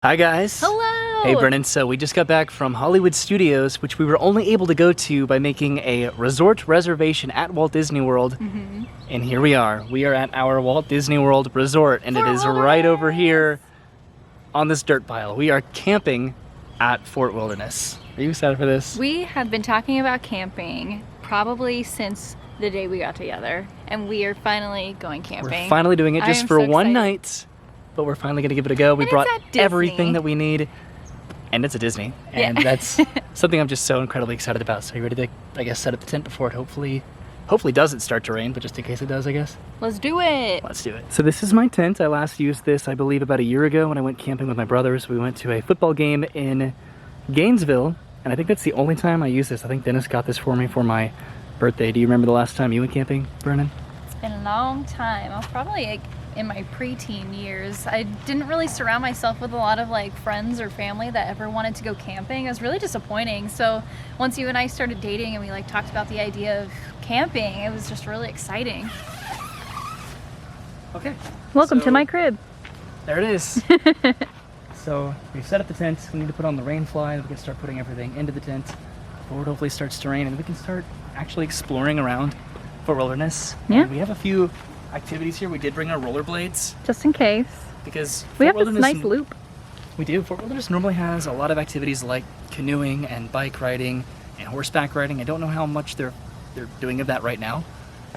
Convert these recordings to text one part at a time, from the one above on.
Hi guys. Hello! Hey Brennan, so we just got back from Hollywood Studios, which we were only able to go to by making a resort reservation at Walt Disney World. And here we are. We are at our Walt Disney World resort, and it is right over here on this dirt pile. We are camping at Fort Wilderness. Are you excited for this? We have been talking about camping probably since the day we got together, and we are finally going camping. We're finally doing it just for so one excited. night, but we're finally gonna give it a go. We And brought it's at Disney. everything that we need, and it's a Disney, and Yeah. that's something I'm just so incredibly excited about. So are you ready to, I guess, set up the tent before it hopefully doesn't start to rain, but just in case it does, I guess. Let's do it! Let's do it. So this is my tent. I last used this, I believe, about a year ago when I went camping with my brothers. We went to a football game in Gainesville, and I think that's the only time I used this. I think Dennis got this for me for my birthday. Do you remember the last time you went camping, Brennan? It's been a long time. I was probably like in my preteen years. I didn't really surround myself with a lot of like friends or family that ever wanted to go camping. It was really disappointing. So once you and I started dating and we like talked about the idea of camping, it was just really exciting. Okay. Welcome So- to my crib. There it is. So we've set up the tent. We need to put on the rain fly. We can start putting everything into the tent before it hopefully starts to rain, and we can start actually exploring around Fort Wilderness. Yeah. And we have a few activities here. We did bring our rollerblades Just in case. because We Fort have this Wilderness nice loop. We do. Fort Wilderness normally has a lot of activities like canoeing and bike riding and horseback riding. I don't know how much they're doing of that right now,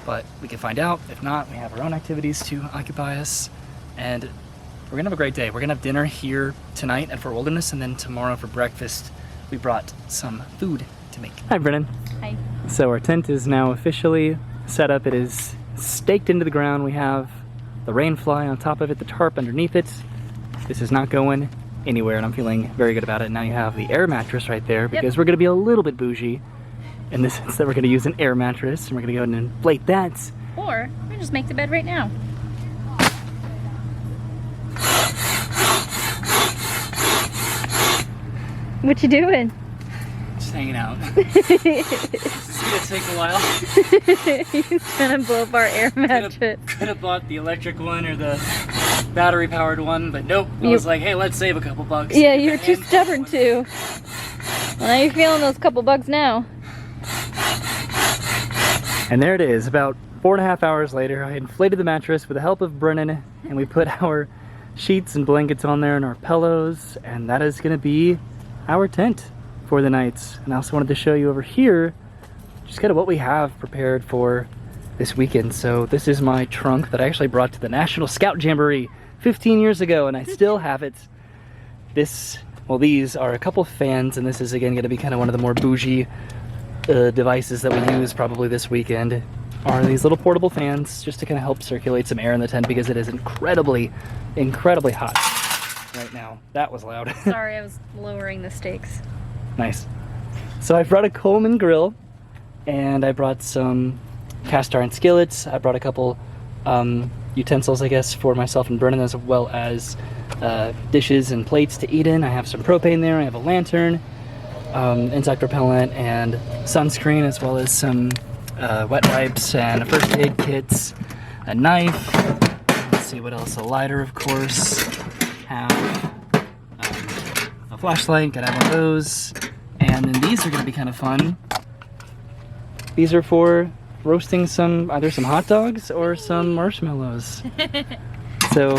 but we can find out. If not, we have our own activities to occupy us, and we're gonna have a great day. We're gonna have dinner here tonight at Fort Wilderness, and then tomorrow for breakfast we brought some food to make. Hi, Brennan. Hi. So our tent is now officially set up. It is staked into the ground. We have the rain fly on top of it, the tarp underneath it. This is not going anywhere, and I'm feeling very good about it. Now you have the air mattress right there, because we're gonna be a little bit bougie in the sense that we're gonna use an air mattress, and we're gonna go ahead and inflate that. Or we can just make the bed right now. What you doing? Just hanging out. It's gonna take a while. He's trying to blow up our air mattress. Could have bought the electric one or the battery powered one, but nope. I was like, hey, let's save a couple bucks. Yeah, you're too stubborn to. Well, now you're feeling those couple bucks now. And there it is, about 4.5 hours later. I inflated the mattress with the help of Brennan, and we put our sheets and blankets on there and our pillows, and that is gonna be our tent for the night. And I also wanted to show you over here just kind of what we have prepared for this weekend. So this is my trunk that I actually brought to the National Scout Jamboree 15 years ago, and I still have it. These are a couple fans, and this is again gonna be kind of one of the more bougie devices that we use probably this weekend, are these little portable fans just to kind of help circulate some air in the tent, because it is incredibly hot right now. That was loud. Sorry, I was lowering the stakes. Nice. So I brought a Coleman grill, and I brought some cast iron skillets. I brought a couple utensils, I guess, for myself and Brennan, as well as dishes and plates to eat in. I have some propane there. I have a lantern, insect repellent, and sunscreen, as well as some wet wipes and first aid kits, a knife. Let's see what else. A lighter, of course. Have a flashlight. Gotta have one of those. And then these are gonna be kind of fun. These are for roasting either some hot dogs or some marshmallows. So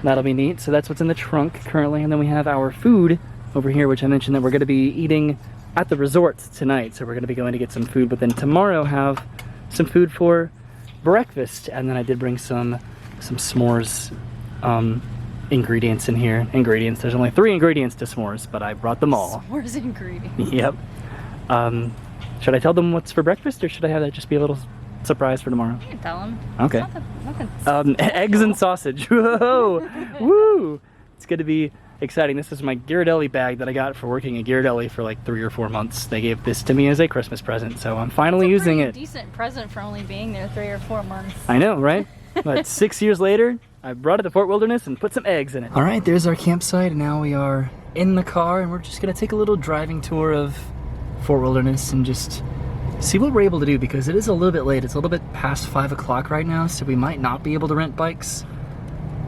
that'll be neat. So that's what's in the trunk currently. And then we have our food over here, which I mentioned that we're gonna be eating at the resort tonight. So we're gonna be going to get some food, but then tomorrow have some food for breakfast. And then I did bring some s'mores ingredients in here. There's only 3 ingredients to s'mores, but I brought them all. S'mores ingredients. Yep. Should I tell them what's for breakfast, or should I have that just be a little surprise for tomorrow? You can tell him. Okay. Nothing. Eggs and sausage. Whoa! Woo! It's going to be exciting. This is my Ghirardelli bag that I got for working at Ghirardelli for like 3 or 4 months. They gave this to me as a Christmas present, so I'm finally using it. Decent present for only being there 3 or 4 months. I know, right? But 6 years later, I brought it to Fort Wilderness and put some eggs in it. All right, there's our campsite, and now we are in the car, and we're just gonna take a little driving tour of Fort Wilderness and just see what we're able to do, because it is a little bit late. It's a little bit past 5 o'clock right now, so we might not be able to rent bikes.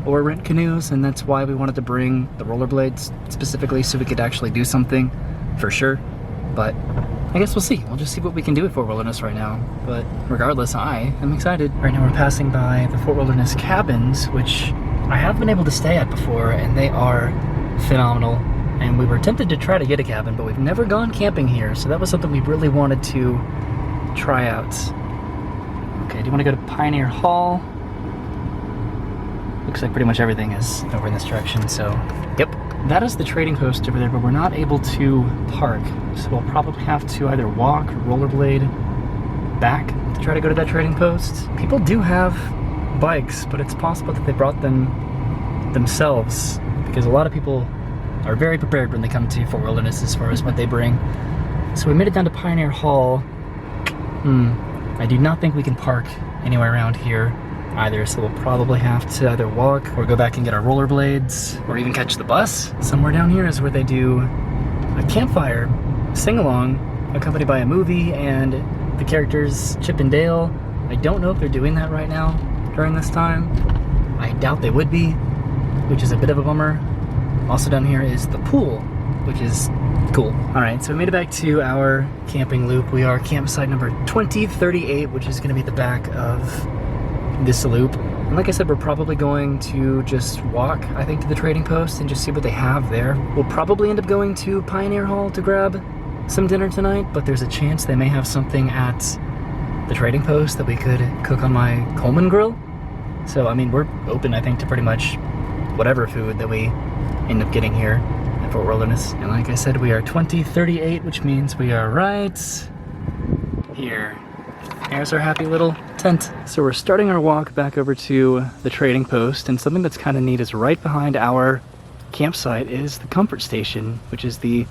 or rent canoes, and that's why we wanted to bring the rollerblades specifically so we could actually do something for sure. But I guess we'll see. We'll just see what we can do at Fort Wilderness right now. But regardless, I am excited. Right now we're passing by the Fort Wilderness cabins, which I have been able to stay at before, and they are phenomenal. And we were tempted to try to get a cabin, but we've never gone camping here, so that was something we really wanted to try out. Okay, do you want to go to Pioneer Hall? Looks like pretty much everything is over in this direction, so yep. That is the trading post over there, but we're not able to park, so we'll probably have to either walk or rollerblade back to try to go to that trading post. People do have bikes, but it's possible that they brought them themselves, because a lot of people are very prepared when they come to Fort Wilderness as far as what they bring. So we made it down to Pioneer Hall. I do not think we can park anywhere around here either, so we'll probably have to either walk or go back and get our rollerblades, or even catch the bus. Somewhere down here is where they do a campfire sing-along accompanied by a movie and the characters Chip and Dale. I don't know if they're doing that right now during this time. I doubt they would be, which is a bit of a bummer. Also down here is the pool, which is cool. Alright, so we made it back to our camping loop. We are campsite number 2038, which is going to be at the back of this loop. And like I said, we're probably going to just walk, I think, to the trading post and just see what they have there. We'll probably end up going to Pioneer Hall to grab some dinner tonight, but there's a chance they may have something at the trading post that we could cook on my Coleman grill. So, I mean, we're open, I think, to pretty much whatever food that we end up getting here at Fort Wilderness. And like I said, we are 2038, which means we are right here. There's our happy little tent. So we're starting our walk back over to the trading post, and something that's kind of neat is right behind our campsite is the comfort station, which is the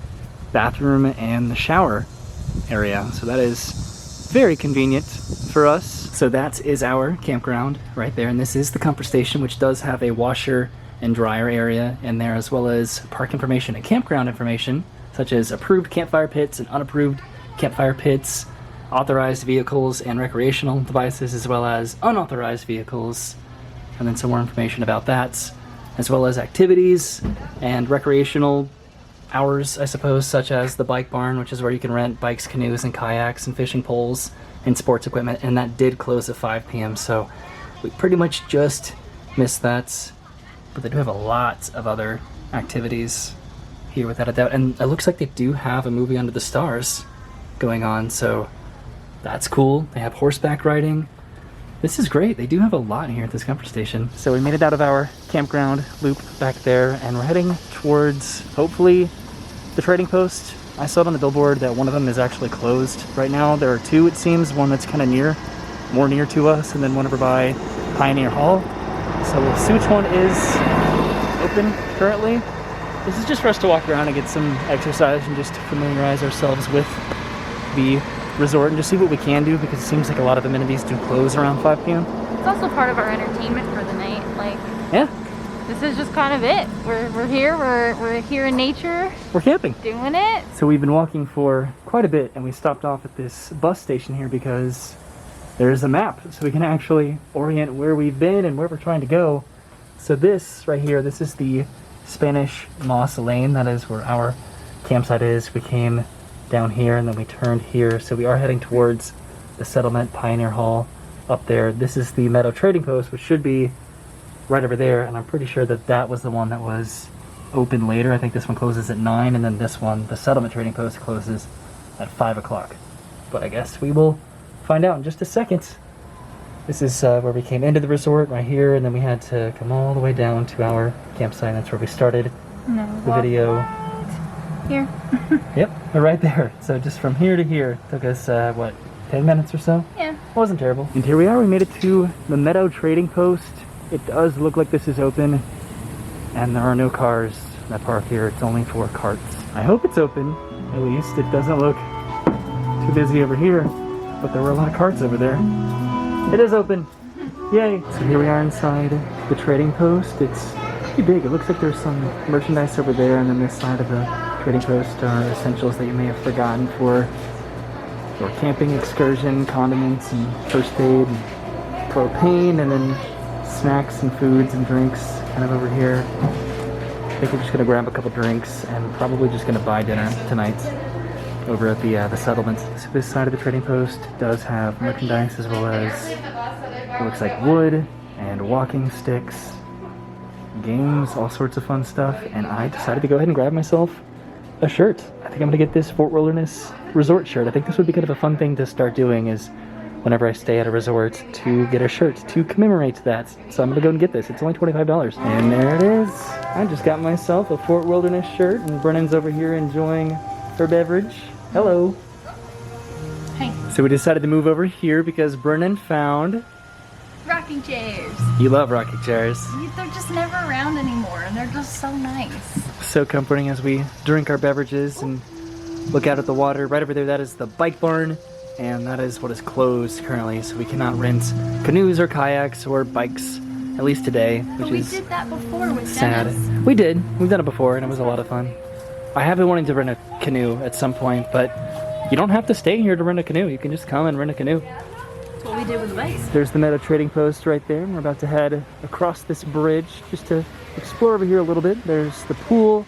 bathroom and the shower area. So that is very convenient for us. So that is our campground right there, and this is the comfort station, which does have a washer and dryer area in there, as well as park information and campground information, such as approved campfire pits and unapproved campfire pits, authorized vehicles and recreational devices, as well as unauthorized vehicles, and then some more information about that, as well as activities and recreational hours, I suppose, such as the bike barn, which is where you can rent bikes, canoes, and kayaks, and fishing poles, and sports equipment, and that did close at 5 p.m., so we pretty much just missed that. But they do have a lot of other activities here, without a doubt, and it looks like they do have a movie Under the Stars going on, so that's cool. They have horseback riding. This is great. They do have a lot here at this comfort station. So we made it out of our campground loop back there, and we're heading towards, hopefully, the trading post. I saw it on the billboard that one of them is actually closed right now. There are two, it seems, one that's kind of more near to us, and then one over by Pioneer Hall. So we'll see which one is open currently. This is just for us to walk around and get some exercise and just to familiarize ourselves with the resort and just see what we can do, because it seems like a lot of amenities do close around 5 p.m. It's also part of our entertainment for the night. Like, yeah, this is just kind of it. We're here. We're here in nature. We're camping. Doing it. So we've been walking for quite a bit, and we stopped off at this bus station here because there's a map, so we can actually orient where we've been and where we're trying to go. So this right here, this is the Spanish Moss Lane. That is where our campsite is. We came down here and then we turned here, so we are heading towards the settlement, Pioneer Hall up there. This is the Meadow trading post, which should be right over there, and I'm pretty sure that that was the one that was open later. I think this one closes at 9, and then this one, the settlement trading post, closes at 5 o'clock. But I guess we will find out in just a second. This is where we came into the resort right here, and then we had to come all the way down to our campsite. That's where we started the video. Here. Yep, we're right there. So just from here to here took us, what, 10 minutes or so? Yeah. It wasn't terrible. And here we are. We made it to the Meadow trading post. It does look like this is open, and there are no cars that park here. It's only for carts. I hope it's open, at least. It doesn't look too busy over here, but there were a lot of carts over there. It is open. Yay. So here we are inside the trading post. It's pretty big. It looks like there's some merchandise over there, and then this side of the trading post are essentials that you may have forgotten for your camping excursion, condiments and first aid and propane, and then snacks and foods and drinks kind of over here. I think we're just gonna grab a couple drinks and probably just gonna buy dinner tonight over at the settlement. So this side of the trading post does have merchandise as well as it looks like wood and walking sticks, games, all sorts of fun stuff. And I decided to go ahead and grab myself a shirt. I think I'm gonna get this Fort Wilderness Resort shirt. I think this would be kind of a fun thing to start doing, is whenever I stay at a resort, to get a shirt to commemorate that. So I'm gonna go and get this. It's only $25. And there it is. I just got myself a Fort Wilderness shirt, and Brennan's over here enjoying her beverage. Hello. Hey. So we decided to move over here because Brennan found... Rocking chairs. You love rocking chairs. They're just never around anymore, and they're just so nice. So comforting as we drink our beverages and look out at the water. Right over there, that is the bike barn, and that is what is closed currently, so we cannot rent canoes or kayaks or bikes, at least today, which we is did that before with sad. Dennis. We did. We've done it before, and it was a lot of fun. I have been wanting to rent a canoe at some point, but you don't have to stay here to rent a canoe. You can just come and rent a canoe. That's what we did with the bikes. There's the Meadow trading post right there. We're about to head across this bridge just to explore over here a little bit. There's the pool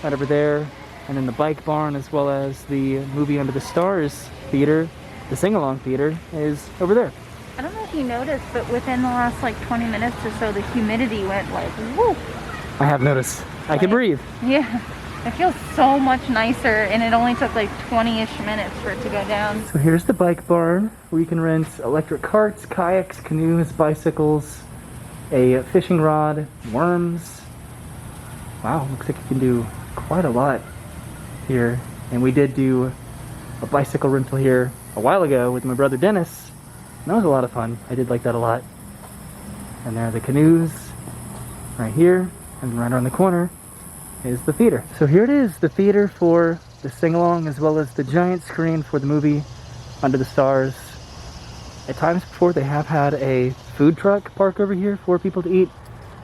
right over there, and then the bike barn, as well as the movie Under the Stars theater. The sing-along theater is over there. I don't know if you noticed, but within the last like 20 minutes or so, the humidity went like, woo! I have noticed. I can breathe. Yeah. It feels so much nicer, and it only took like 20-ish minutes for it to go down. So here's the bike barn, where you can rent electric carts, kayaks, canoes, bicycles, a fishing rod, worms. Wow, looks like you can do quite a lot here. And we did do a bicycle rental here a while ago with my brother Dennis. And that was a lot of fun. I did like that a lot. And there are the canoes right here, and right around the corner is the theater. So here it is, the theater for the sing-along, as well as the giant screen for the movie Under the Stars. At times before, they have had a food truck park over here for people to eat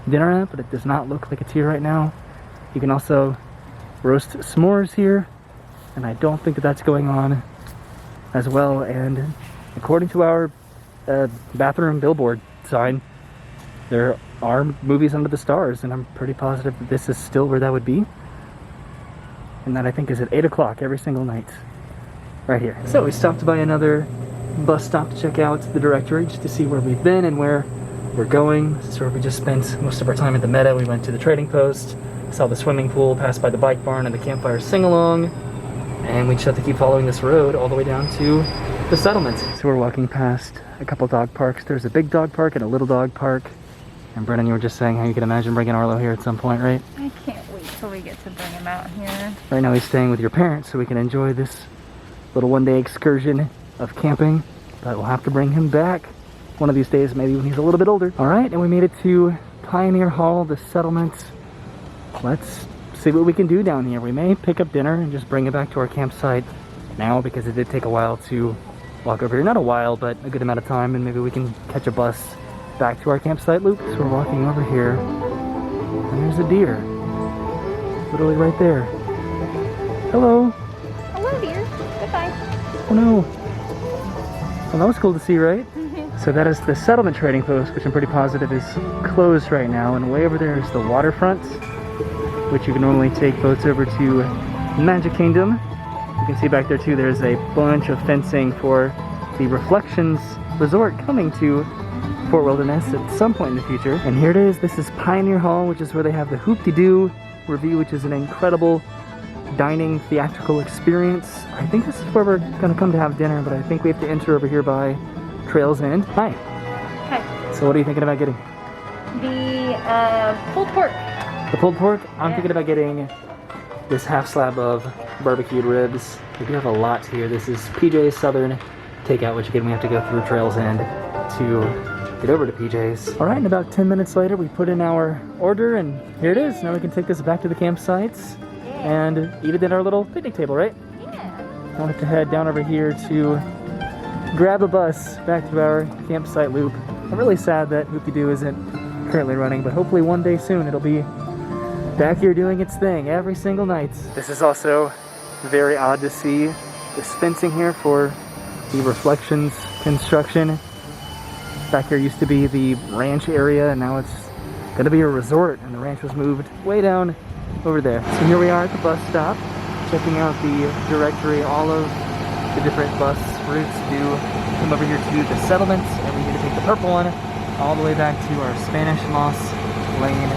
dinner at, but it does not look like it's here right now. You can also roast s'mores here, and I don't think that that's going on as well. And according to our bathroom billboard sign, there are movies Under the Stars, and I'm pretty positive that this is still where that would be. And that, I think, is at 8 o'clock every single night. Right here. So we stopped by another bus stop to check out the directory, just to see where we've been and where we're going. This is where we just spent most of our time at the Meadow. We went to the trading post, saw the swimming pool, passed by the bike barn and the campfire sing-along, and we just have to keep following this road all the way down to the settlement. So we're walking past a couple dog parks. There's a big dog park and a little dog park. And Brennan, you were just saying how you can imagine bringing Arlo here at some point, right? I can't wait till we get to bring him out here. Right now he's staying with your parents, so we can enjoy this little one-day excursion of camping. But we'll have to bring him back one of these days, maybe when he's a little bit older. All right, and we made it to Pioneer Hall, the settlement. Let's see what we can do down here. We may pick up dinner and just bring it back to our campsite now, because it did take a while to walk over here. Not a while, but a good amount of time, and maybe we can catch a bus back to our campsite loop. So we're walking over here, and there's a deer. Literally right there. Hello. Hello, dear. Goodbye. Oh no. Well, that was cool to see, right? So that is the settlement trading post, which I'm pretty positive is closed right now. And way over there is the waterfront, which you can normally take boats over to Magic Kingdom. You can see back there too, there's a bunch of fencing for the Reflections Resort coming to Fort Wilderness at some point in the future. And here it is. This is Pioneer Hall, which is where they have the Hoop-de-Doo review, which is an incredible dining theatrical experience. I think this is where we're gonna come to have dinner, but I think we have to enter over here by Trails End. Hi. Hi. So what are you thinking about getting? The pulled pork. The pulled pork? I'm Yeah. thinking about getting this half slab of barbecued ribs. We do have a lot here. This is PJ's Southern Takeout, which again we have to go through Trails End to get over to PJ's. All right, and about 10 minutes later, we put in our order, and here it is. Now we can take this back to the campsites and eat it at our little picnic table, right? Yeah. I wanted to head down over here to grab a bus back to our campsite loop. I'm really sad that Hoop-de-Doo isn't currently running, but hopefully one day soon it'll be back here doing its thing every single night. This is also very odd to see this fencing here for the Reflections construction. Back here used to be the ranch area, and now it's gonna be a resort, and the ranch was moved way down over there. So here we are at the bus stop, checking out the directory. All of the different bus routes do come over here to the settlements, and we're going to take the purple one all the way back to our Spanish Moss Lane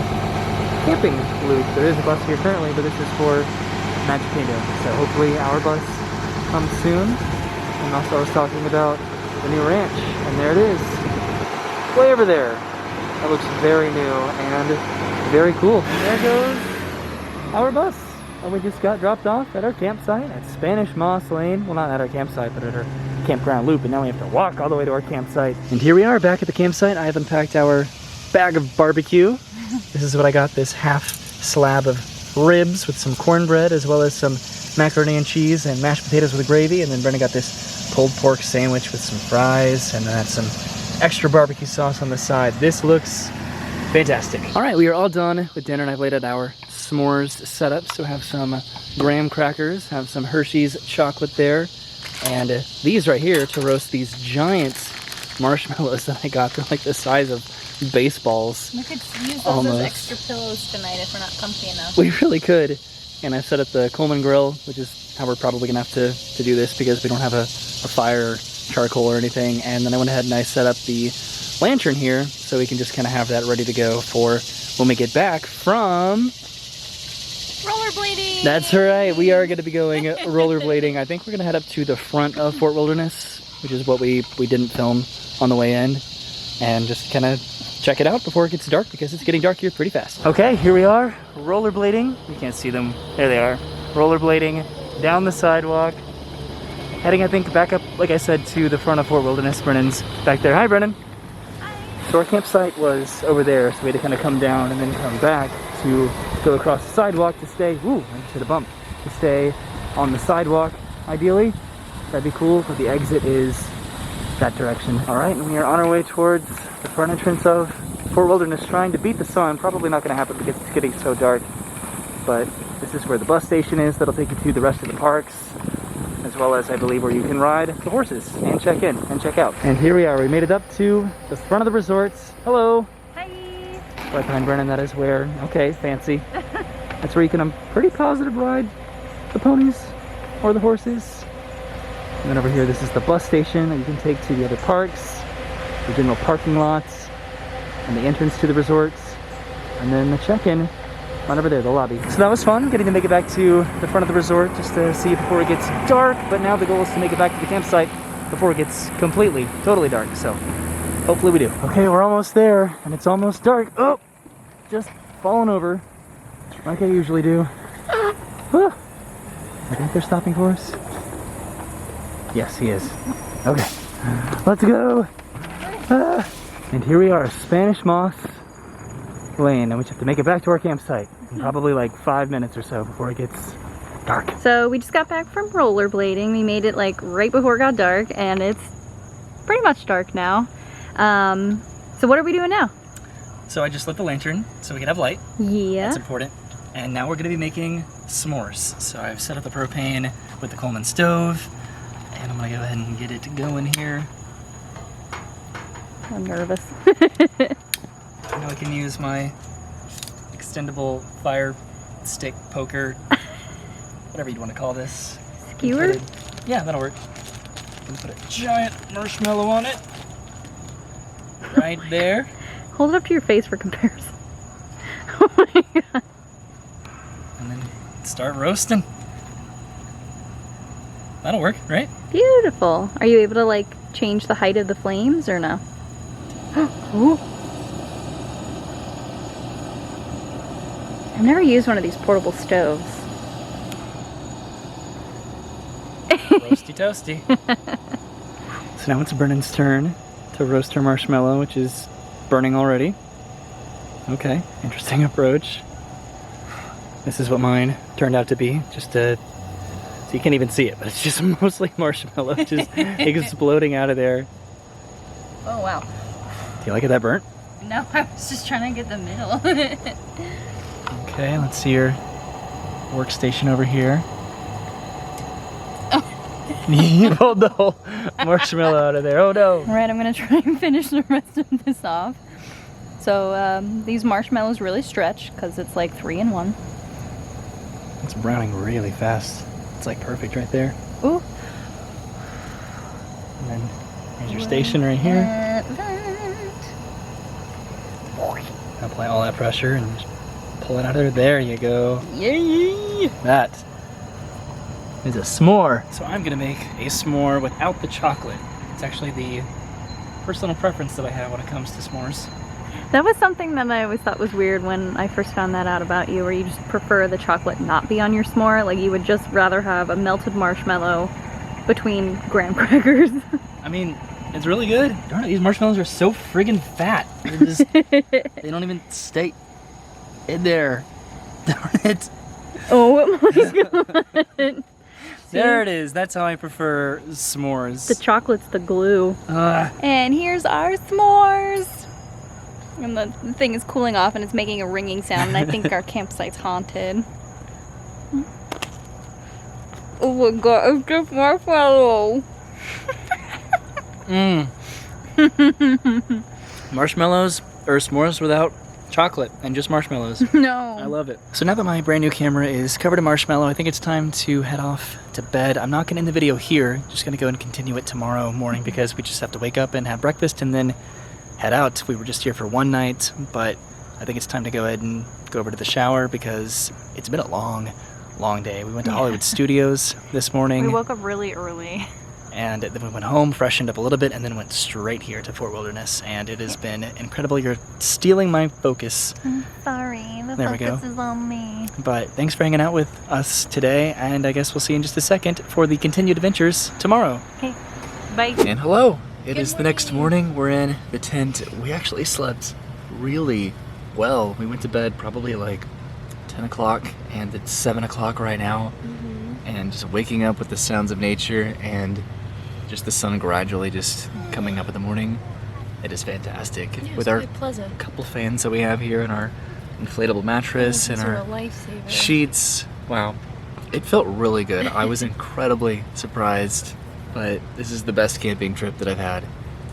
camping loop. There is a bus here currently, but this is for Magic Kingdom. So hopefully our bus comes soon. And also I was talking about the new ranch, and there it is, way over there. That looks very new and very cool. And there goes our bus. And we just got dropped off at our campsite at Spanish Moss Lane. Well, not at our campsite, but at our campground loop. And now we have to walk all the way to our campsite. And here we are back at the campsite. I have unpacked our bag of barbecue. This is what I got, this half slab of ribs with some cornbread, as well as some macaroni and cheese and mashed potatoes with a gravy. And then Brennan got this pulled pork sandwich with some fries, and then some extra barbecue sauce on the side. This looks fantastic. All right, we are all done with dinner, and I've laid out our s'mores setup. So have some graham crackers, have some Hershey's chocolate there, and these right here to roast these giant marshmallows that I got. They're like the size of baseballs. We could use those almost as extra pillows tonight if we're not comfy enough. We really could. And I've set up the Coleman grill, which is how we're probably gonna have to do this because we don't have a fire or charcoal or anything. And then I went ahead and I set up the lantern here so we can just kind of have that ready to go for when we get back from rollerblading. That's right, we are going to be going rollerblading. I think we're going to head up to the front of Fort Wilderness, which is what we didn't film on the way in, and just kind of check it out before it gets dark, because it's getting dark here pretty fast. Okay, here we are, rollerblading. You can't see them. There they are. Rollerblading down the sidewalk. Heading, I think, back up, like I said, to the front of Fort Wilderness. Brennan's back there. Hi, Brennan. Hi. So our campsite was over there, so we had to kind of come down and then come back to go across the sidewalk to stay, ooh, I just hit a bump, to stay on the sidewalk, ideally. That'd be cool, but the exit is that direction. All right, and we are on our way towards the front entrance of Fort Wilderness, trying to beat the sun. Probably not gonna happen because it's getting so dark, but this is where the bus station is. That'll take you to the rest of the parks, as well as, I believe, where you can ride the horses and check in and check out. And here we are, we made it up to the front of the resorts. Hello. Hi. Right behind Brennan, that is where, okay, fancy. That's where you can, I'm pretty positive, ride the ponies or the horses. And then over here, this is the bus station that you can take to the other parks, the general parking lots, and the entrance to the resorts, and then the check-in right over there, the lobby. So that was fun, getting to make it back to the front of the resort just to see it before it gets dark, but now the goal is to make it back to the campsite before it gets completely, totally dark, so hopefully we do. Okay, we're almost there, and it's almost dark. Oh, just falling over, like I usually do. Ah, I think they're stopping for us. Yes, he is. Okay, let's go. Ah, and here we are, Spanish Moss Lane, and we just have to make it back to our campsite in probably like 5 minutes or so before it gets dark. So we just got back from rollerblading. We made it like right before it got dark, and it's pretty much dark now. So what are we doing now? So I just lit the lantern so we can have light. Yeah. That's important. And now we're going to be making s'mores. So I've set up the propane with the Coleman stove, and I'm going to go ahead and get it going here. I'm nervous. I know I can use my extendable fire stick poker, whatever you'd want to call this. Skewer? Yeah, that'll work. I'm gonna put a giant marshmallow on it. Right there. Hold it up to your face for comparison. Oh my god. And then start roasting. That'll work, right? Beautiful. Are you able to like change the height of the flames or no? Ooh. I've never used one of these portable stoves. Roasty toasty. So now it's Brennan's turn to roast her marshmallow, which is burning already. Okay, interesting approach. This is what mine turned out to be. Just so you can't even see it, but it's just mostly marshmallow just exploding out of there. Oh wow. Do you like it that burnt? No, I was just trying to get the middle. Okay, let's see your workstation over here. You pulled the whole marshmallow out of there. Oh no. Alright, I'm gonna try and finish the rest of this off. So these marshmallows really stretch because it's like 3 in 1. It's browning really fast. It's like perfect right there. Ooh. And then here's your station right here. Apply all that pressure and just pull it out of there. There you go. Yay! That is a s'more. So I'm gonna make a s'more without the chocolate. It's actually the personal preference that I have when it comes to s'mores. That was something that I always thought was weird when I first found that out about you, where you just prefer the chocolate not be on your s'more. Like you would just rather have a melted marshmallow between graham crackers. I mean, it's really good. Darn it, these marshmallows are so friggin' fat. They're just, they don't even stay in there. Darn it. Oh my god. There it is. That's how I prefer s'mores. The chocolate's the glue. And here's our s'mores. And the thing is cooling off and it's making a ringing sound, and I think our campsite's haunted. Oh my god, it's just marshmallow. Marshmallows or s'mores without chocolate and just marshmallows. No. I love it. So now that my brand new camera is covered in marshmallow, I think it's time to head off to bed. I'm not going to end the video here. Just going to go and continue it tomorrow morning because we just have to wake up and have breakfast and then head out. We were just here for one night, but I think it's time to go ahead and go over to the shower because it's been a long day. We went to Hollywood Studios this morning. We woke up really early. And then we went home, freshened up a little bit, and then went straight here to Fort Wilderness. And it has been incredible. You're stealing my focus. I'm sorry, the There we focus go. is on me. But thanks for hanging out with us today, and I guess we'll see you in just a second for the continued adventures tomorrow. Okay, bye. And hello. It Good is the next morning. We're in the tent. We actually slept really well. We went to bed probably like 10 o'clock, and it's 7 o'clock right now. And just waking up with the sounds of nature and just the sun gradually just coming up in the morning. It is fantastic. Yeah, with it's our quite pleasant. couple fans that we have here and our inflatable mattress and our lifesaver. sheets. Wow. It felt really good. I was incredibly surprised, but this is the best camping trip that I've had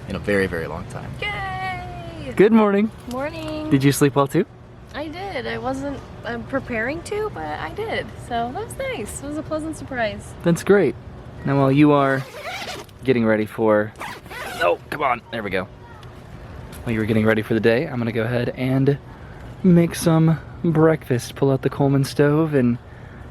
in a very, very long time. Yay! Good morning. Morning. Did you sleep well too? I did. I wasn't preparing to, but I did. So that was nice. It was a pleasant surprise. That's great. Now while you are getting ready for... Oh, come on. There we go. While you were getting ready for the day, I'm going to go ahead and make some breakfast. Pull out the Coleman stove and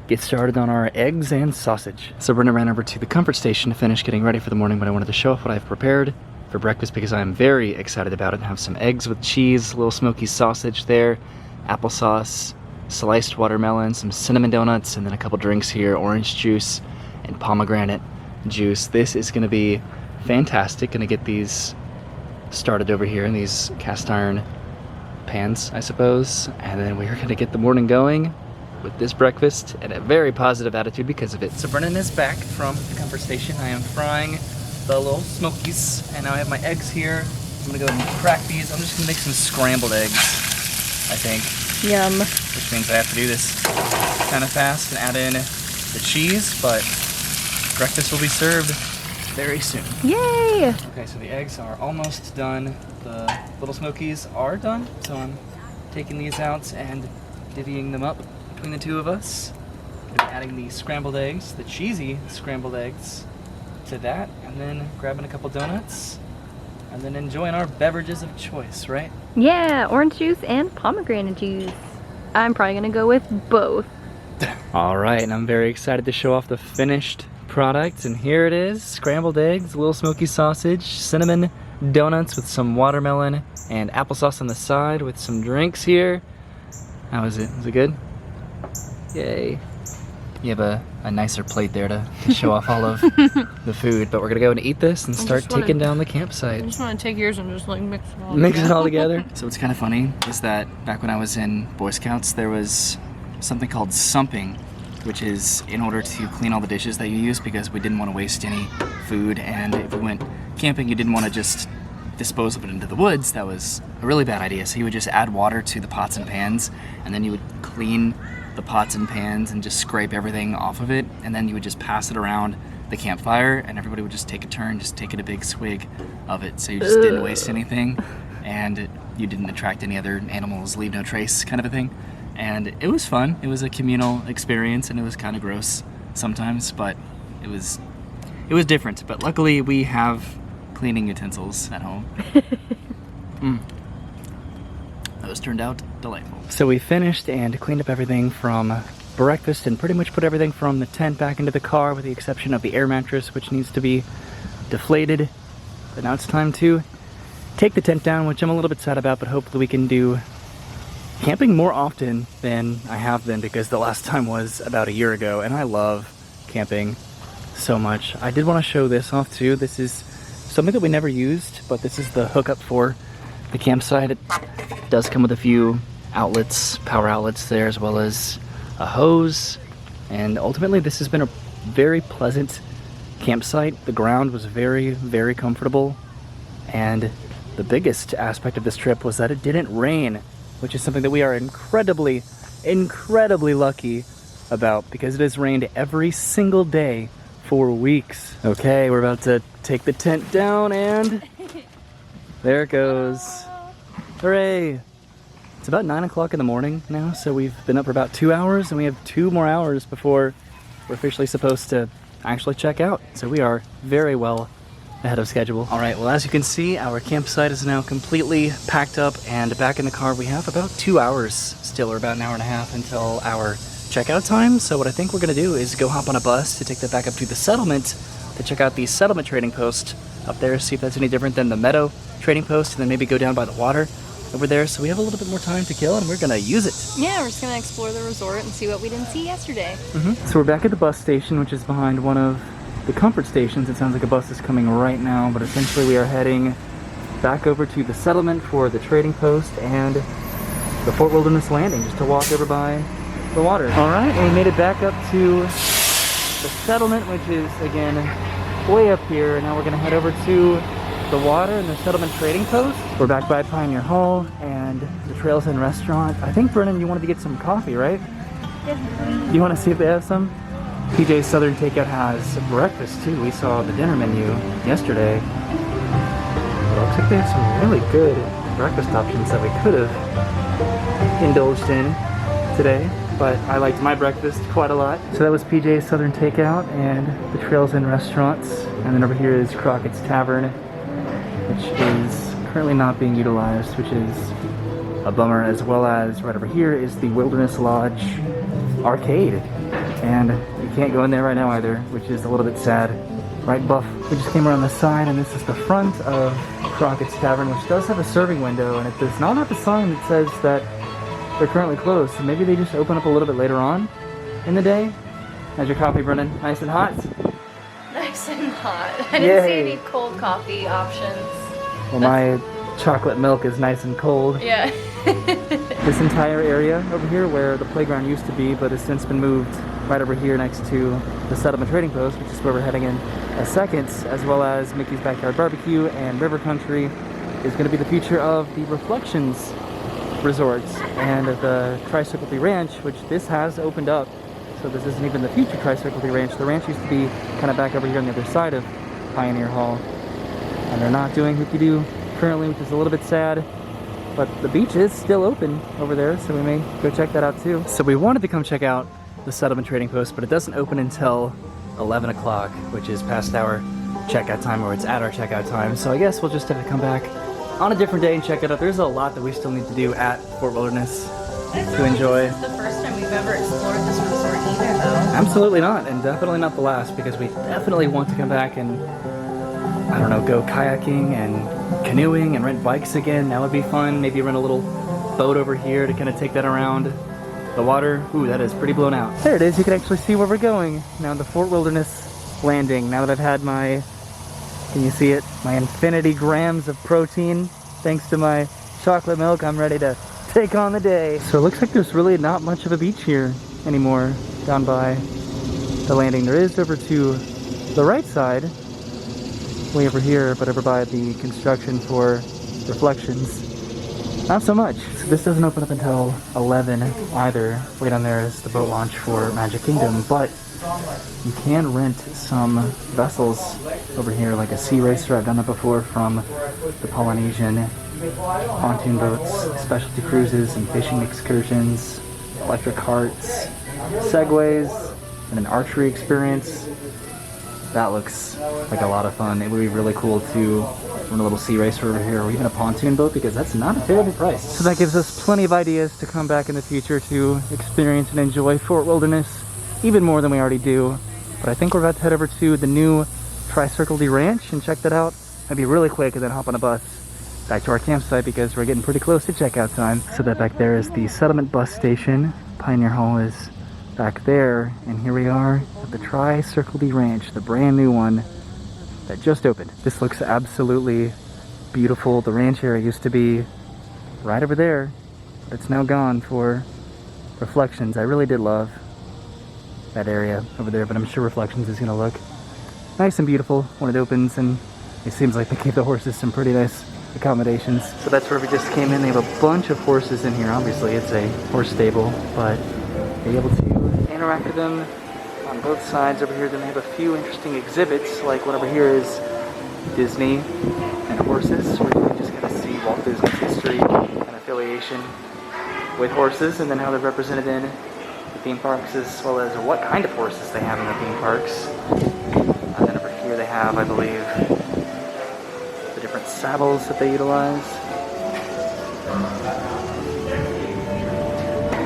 get started on our eggs and sausage. So Brenda ran over to the comfort station to finish getting ready for the morning, but I wanted to show off what I've prepared for breakfast because I'm very excited about it. I have some eggs with cheese, a little smoky sausage there, applesauce, sliced watermelon, some cinnamon donuts, and then a couple drinks here, orange juice and pomegranate juice. This is going to be fantastic. Going to get these started over here in these cast iron pans, I suppose, and then we're going to get the morning going with this breakfast and a very positive attitude because of it. So Brennan is back from the comfort station. I am frying the little smokies, and now I have my eggs here. I'm going to go ahead and crack these. I'm just going to make some scrambled eggs, I think. Yum. Which means I have to do this kind of fast and add in the cheese, but breakfast will be served very soon. Yay! Okay, so the eggs are almost done. The little smokies are done, so I'm taking these out and divvying them up between the two of us. Gonna be adding the scrambled eggs, the cheesy scrambled eggs, to that, and then grabbing a couple donuts, and then enjoying our beverages of choice, right? Yeah, orange juice and pomegranate juice. I'm probably gonna go with both. All right, and I'm very excited to show off the finished product, and here it is: scrambled eggs, a little smoky sausage, cinnamon donuts with some watermelon and applesauce on the side with some drinks here. How is it? Is it good? Yay. You have a nicer plate there to show off all of the food, but we're gonna go and eat this and start taking down the campsite. I just want to take yours and just like mix it all. Mix it all together. So what's kind of funny is that back when I was in Boy Scouts, there was something called sumping, which is in order to clean all the dishes that you use because we didn't want to waste any food, and if we went camping, you didn't want to just dispose of it into the woods. That was a really bad idea. So you would just add water to the pots and pans, and then you would clean the pots and pans and just scrape everything off of it, and then you would just pass it around the campfire, and everybody would just take a turn, just taking a big swig of it, so you just didn't waste anything. And you didn't attract any other animals, leave no trace kind of a thing. And it was fun. It was a communal experience, and it was kind of gross sometimes, but it was different. But luckily we have cleaning utensils at home. Those turned out delightful. So we finished and cleaned up everything from breakfast and pretty much put everything from the tent back into the car with the exception of the air mattress, which needs to be deflated. But now it's time to take the tent down, which I'm a little bit sad about, but hopefully we can do camping more often than I have been, because the last time was about a year ago, and I love camping so much. I did want to show this off too. This is something that we never used, but this is the hookup for the campsite. It does come with a few outlets, power outlets there, as well as a hose, and ultimately this has been a very pleasant campsite. The ground was very, very comfortable, and the biggest aspect of this trip was that it didn't rain, which is something that we are incredibly lucky about, because it has rained every single day for weeks. Okay, we're about to take the tent down, and there it goes. Hooray! It's about 9 o'clock in the morning now, so we've been up for about 2 hours, and we have 2 more hours before we're officially supposed to actually check out. So we are very well ahead of schedule. All right, well, as you can see, our campsite is now completely packed up and back in the car. We have about 2 hours still, or about an hour and a half until our checkout time. So what I think we're gonna do is go hop on a bus to take that back up to the settlement to check out the settlement trading post up there, see if that's any different than the Meadow trading post, and then maybe go down by the water over there. So we have a little bit more time to kill, and we're gonna use it. Yeah, we're just gonna explore the resort and see what we didn't see yesterday. So we're back at the bus station, which is behind one of the comfort stations. It sounds like a bus is coming right now, but essentially we are heading back over to the settlement for the trading post and the Fort Wilderness Landing, just to walk over by the water. All right, and we made it back up to the settlement, which is again way up here. Now we're gonna head over to the water and the settlement trading post. We're back by Pioneer Hall and the Trails Inn restaurant. I think, Brennan, you wanted to get some coffee, right? Yes, please. You want to see if they have some? PJ's Southern Takeout has breakfast too. We saw the dinner menu yesterday. It looks like they have some really good breakfast options that we could have indulged in today, but I liked my breakfast quite a lot. So that was PJ's Southern Takeout and the Trails Inn restaurants. And then over here is Crockett's Tavern, which is currently not being utilized, which is a bummer, as well as right over here is the Wilderness Lodge arcade. And you can't go in there right now either, which is a little bit sad. Right, Buff? We just came around the side, and this is the front of Crockett's Tavern, which does have a serving window, and it does not have a sign that says that they're currently closed. So maybe they just open up a little bit later on in the day. How's your coffee, Brennan? Nice and hot? Nice and hot. I didn't see any cold coffee options. Well, my chocolate milk is nice and cold. Yeah. This entire area over here where the playground used to be, but has since been moved right over here next to the settlement trading post, which is where we're heading in a second, as well as Mickey's Backyard Barbecue and River Country, is going to be the future of the Reflections Resort and the Tricycle Ranch, which this has opened up. So this isn't even the future Tricycle Ranch. The ranch used to be kind of back over here on the other side of Pioneer Hall, and they're not doing hoopty-doo currently, which is a little bit sad. But the beach is still open over there, so we may go check that out too. So we wanted to come check out the settlement trading post, but it doesn't open until 11 o'clock, which is past our checkout time, or it's at our checkout time. So I guess we'll just have to come back on a different day and check it out. There's a lot that we still need to do at Fort Wilderness to enjoy. This is the first time we've ever explored this resort either, though. Absolutely not, and definitely not the last, because we definitely want to come back and, I don't know, go kayaking and canoeing and rent bikes again. That would be fun. Maybe rent a little boat over here to kind of take that around the water. Ooh, that is pretty blown out. There it is. You can actually see where we're going. Now the Fort Wilderness Landing. Now that I've had my, can you see it? My infinity grams of protein, thanks to my chocolate milk, I'm ready to take on the day. So it looks like there's really not much of a beach here anymore down by the landing. There is over to the right side, way over here, but over by the construction for Reflections, not so much. So this doesn't open up until 11 either. Way down there is the boat launch for Magic Kingdom, but you can rent some vessels over here, like a sea racer. I've done that before from the Polynesian pontoon boats, specialty cruises, and fishing excursions, electric carts, segways, and an archery experience. That looks like a lot of fun. It would be really cool to run a little sea racer over here, or even a pontoon boat, because that's not a terrible price. So that gives us plenty of ideas to come back in the future to experience and enjoy Fort Wilderness even more than we already do. But I think we're about to head over to the new Tri-Circle D Ranch and check that out. Maybe really quick and then hop on a bus back to our campsite because we're getting pretty close to checkout time. So that back there is the Settlement bus station. Pioneer Hall is back there, and here we are at the Tri-Circle D Ranch, the brand new one that just opened. This looks absolutely beautiful. The ranch area used to be right over there, but it's now gone for Reflections. I really did love that area over there, but I'm sure Reflections is gonna look nice and beautiful when it opens, and it seems like they gave the horses some pretty nice accommodations. So that's where we just came in. They have a bunch of horses in here. Obviously it's a horse stable, but be able to interact with them on both sides over here. Then they have a few interesting exhibits, like one over here is Disney and horses, where you can just kind of see Walt Disney's history and affiliation with horses, and then how they're represented in the theme parks, as well as what kind of horses they have in the theme parks. And then over here they have, I believe, the different saddles that they utilize.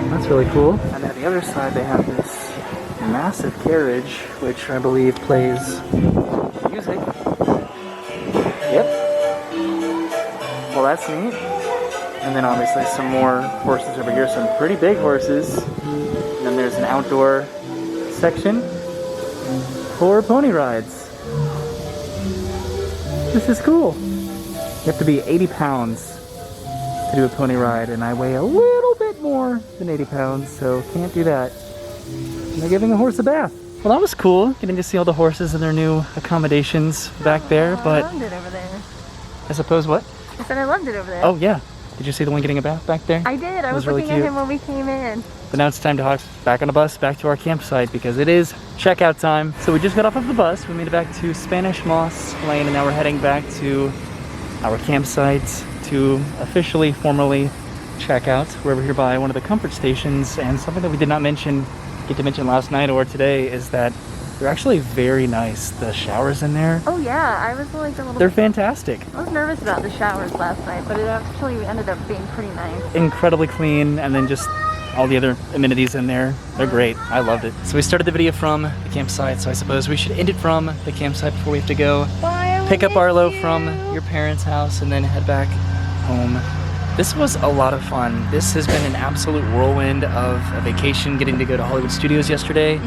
That's really cool. And then on the other side they have this massive carriage, which I believe plays music. Yep. Well, that's neat. And then obviously some more horses over here, some pretty big horses. And then there's an outdoor section for pony rides. This is cool. You have to be 80 pounds to do a pony ride, and I weigh a little bit more than 80 pounds, so can't do that. And they're giving a horse a bath. Well, that was cool, getting to see all the horses and their new accommodations back there, but I loved it over there. I suppose what? I said I loved it over there. Oh yeah. Did you see the one getting a bath back there? I did. I was really looking at cute. him when we came in. But now it's time to hop back on the bus, back to our campsite, because it is checkout time. So we just got off of the bus, we made it back to Spanish Moss Lane, and now we're heading back to our campsite to officially, formally check out. We're over here by one of the comfort stations, and something that we did not get to mention last night or today is that they're actually very nice. The showers in there, Oh yeah, I was like a little. they're fantastic. I was nervous about the showers last night, but it actually ended up being pretty nice. Incredibly clean, and then just all the other amenities in there. They're great. I loved it. So we started the video from the campsite, so I suppose we should end it from the campsite before we have to go Bye, pick up miss Arlo you. from your parents' house and then head back home. This was a lot of fun. This has been an absolute whirlwind of a vacation, getting to go to Hollywood Studios yesterday,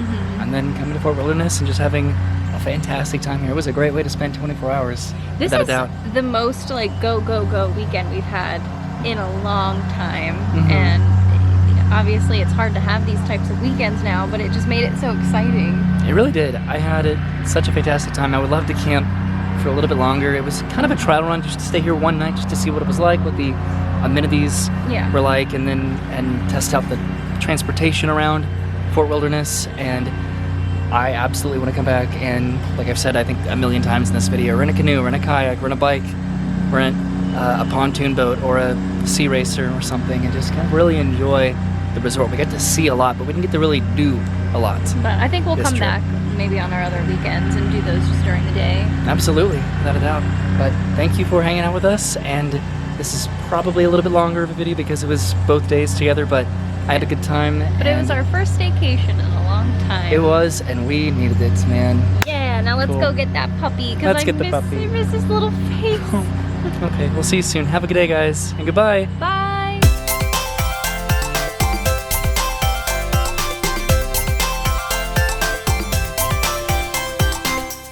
and then coming to Fort Wilderness and just having a fantastic time here. It was a great way to spend 24 hours, This without a is doubt. the most like go weekend we've had in a long time, Mhm. and obviously it's hard to have these types of weekends now, but it just made it so exciting. It really did. I had such a fantastic time. I would love to camp for a little bit longer. It was kind of a trial run just to stay here one night, just to see what it was like, what the amenities Yeah. were like, and test out the transportation around Fort Wilderness. And I absolutely want to come back and, like I've said I think a million times in this video, rent a canoe, rent a kayak, rent a bike, rent a pontoon boat or a sea racer or something, and just kind of really enjoy the resort. We got to see a lot, but we didn't get to really do a lot. But I think we'll This come trip. back maybe on our other weekends and do those just during the day. Absolutely, without a doubt. But thank you for hanging out with us, and this is probably a little bit longer of a video because it was both days together, but I had a good time. But it was and our first staycation in a long time. It was, and we needed it, man. Yeah, now let's Cool. go get that puppy, because Let's I get the puppy. miss his little face. Okay, we'll see you soon. Have a good day, guys, and goodbye. Bye.